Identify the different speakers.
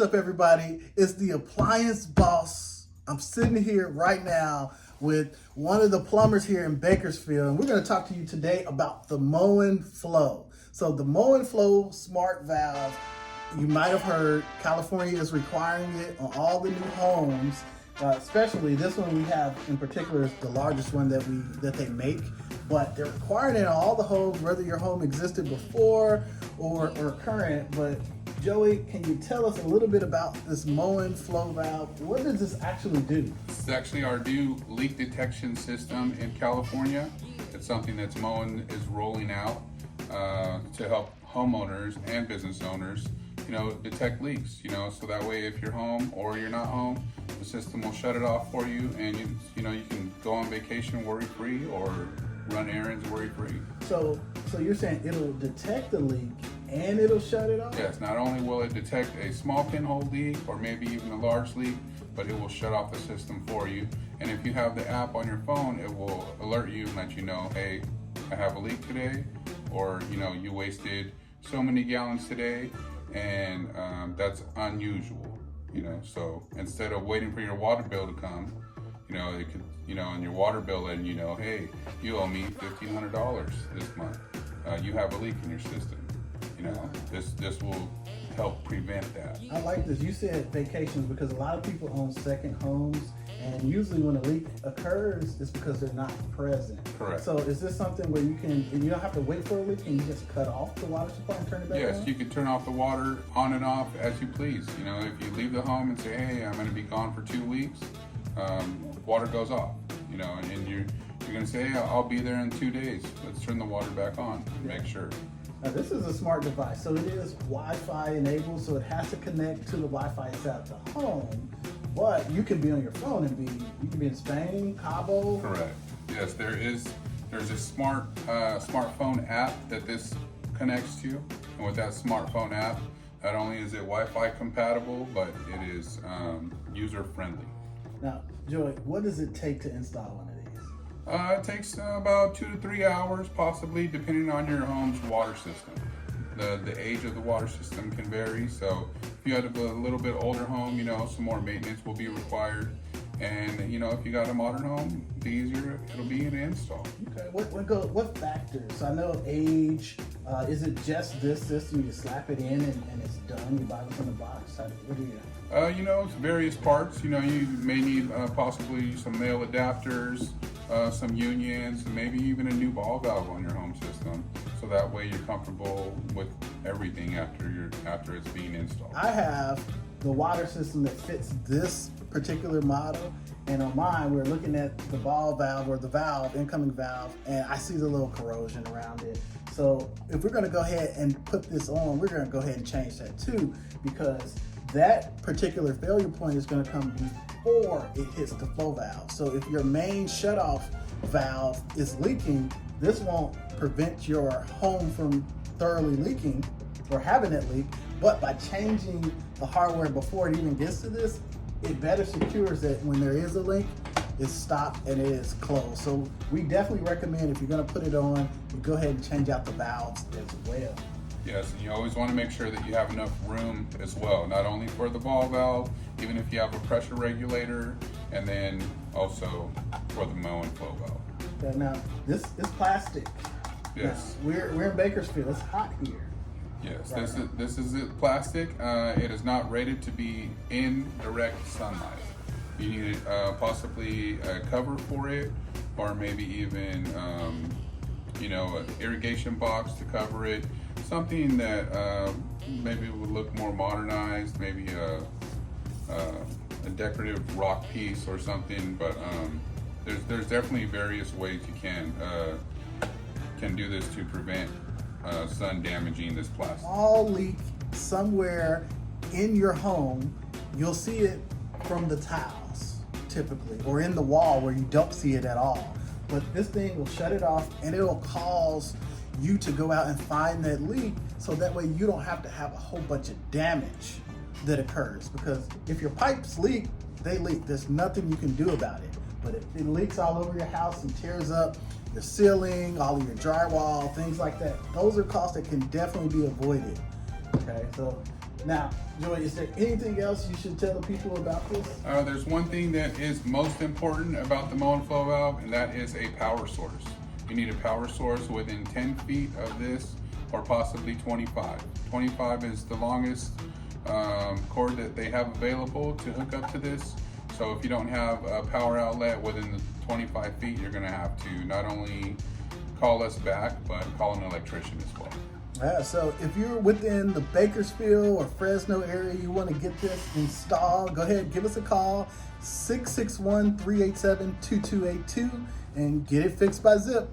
Speaker 1: up, everybody? It's the appliance boss. I'm sitting here right now with one of the plumbers here in Bakersfield, and we're going to talk to you today about the Moen Flo. So the Moen Flo Smart Valve, you might have heard California is requiring it on all the new homes. Especially this one we have in particular is the largest one that they make, but they're requiring it on all the homes, whether your home existed before or current. But Joey, can you tell us a little bit about this Moen Flo valve? What does this actually do?
Speaker 2: This is actually our new leak detection system in California. It's something that's Moen is rolling out to help homeowners and business owners, detect leaks, so that way if you're home or you're not home, the system will shut it off for you, and you can go on vacation worry-free or run errands worry-free.
Speaker 1: So you're saying it'll detect the leak and it'll shut it off?
Speaker 2: Yes, not only will it detect a small pinhole leak or maybe even a large leak, but it will shut off the system for you. And if you have the app on your phone, it will alert you and let you know, hey, I have a leak today, or you wasted so many gallons today, and that's unusual. So instead of waiting for your water bill to come, it could, on your water bill letting you know, hey, you owe me $1,500 this month. You have a leak in your system. This will help prevent that.
Speaker 1: I like this. You said vacations because a lot of people own second homes, and usually when a leak occurs, it's because they're not present.
Speaker 2: Correct.
Speaker 1: So is this something where you don't have to wait for a leak and you just cut off the water supply and turn it back on?
Speaker 2: Yes, you can turn off the water on and off as you please. If you leave the home and say, hey, I'm going to be gone for 2 weeks, water goes off. And you're going to say, hey, I'll be there in 2 days. Let's turn the water back on and make sure.
Speaker 1: Now this is a smart device, so it is Wi-Fi enabled, so it has to connect to the Wi-Fi inside the home. But you can be on your phone and you can be in Spain, Cabo.
Speaker 2: Correct. Yes, there's a smartphone app that this connects to, and with that smartphone app, not only is it Wi-Fi compatible, but it is user friendly.
Speaker 1: Now, Joey, what does it take to install one of these?
Speaker 2: It takes about 2 to 3 hours, possibly, depending on your home's water system. The age of the water system can vary, so if you have a little bit older home, some more maintenance will be required. And if you got a modern home, the easier it'll be to install.
Speaker 1: Okay, what factors? I know age. Is it just this system? You slap it in and it's done. You buy it in the box. What do you?
Speaker 2: It's various parts. You may need possibly some male adapters, some unions, and maybe even a new ball valve on your home system, so that way you're comfortable with everything after it's being installed.
Speaker 1: I have the water system that fits this particular model, and on mine we're looking at the ball valve or the incoming valve, and I see the little corrosion around it. So if we're going to go ahead and put this on, we're going to go ahead and change that too, because that particular failure point is going to come before it hits the flow valve. So if your main shutoff valve is leaking, this won't prevent your home from thoroughly leaking or having it leak, but by changing the hardware before it even gets to this, it better secures that when there is a leak, it's stopped and it is closed. So we definitely recommend, if you're going to put it on, you go ahead and change out the valves as well.
Speaker 2: Yes, and you always want to make sure that you have enough room as well, not only for the ball valve, even if you have a pressure regulator, and then also for the Moen Flo valve.
Speaker 1: Okay, now this is plastic.
Speaker 2: Yes.
Speaker 1: Now, we're in Bakersfield. It's hot here.
Speaker 2: Yes,
Speaker 1: Right.
Speaker 2: this is plastic. It is not rated to be in direct sunlight. You need possibly a cover for it, or maybe even an irrigation box to cover it. Something that maybe would look more modernized, maybe a decorative rock piece or something. But there's definitely various ways you can do this to prevent sun damaging this plastic.
Speaker 1: All leak somewhere in your home, you'll see it from the tiles typically, or in the wall where you don't see it at all. But this thing will shut it off, and it'll cause you to go out and find that leak, so that way you don't have to have a whole bunch of damage that occurs. Because if your pipes leak, they leak. There's nothing you can do about it. But if it leaks all over your house and tears up your ceiling, all of your drywall, things like that, those are costs that can definitely be avoided. Okay, so Now, Joey, is there anything else you should tell the people about this?
Speaker 2: There's one thing that is most important about the Moen flow valve, and that is a power source. You need a power source within 10 feet of this, or possibly 25. 25 is the longest cord that they have available to hook up to this. So if you don't have a power outlet within the 25 feet, you're gonna have to not only call us back, but call an electrician as well.
Speaker 1: Yeah, so if you're within the Bakersfield or Fresno area, you want to get this installed, go ahead, give us a call, 661-387-2282, and get it fixed by Zip.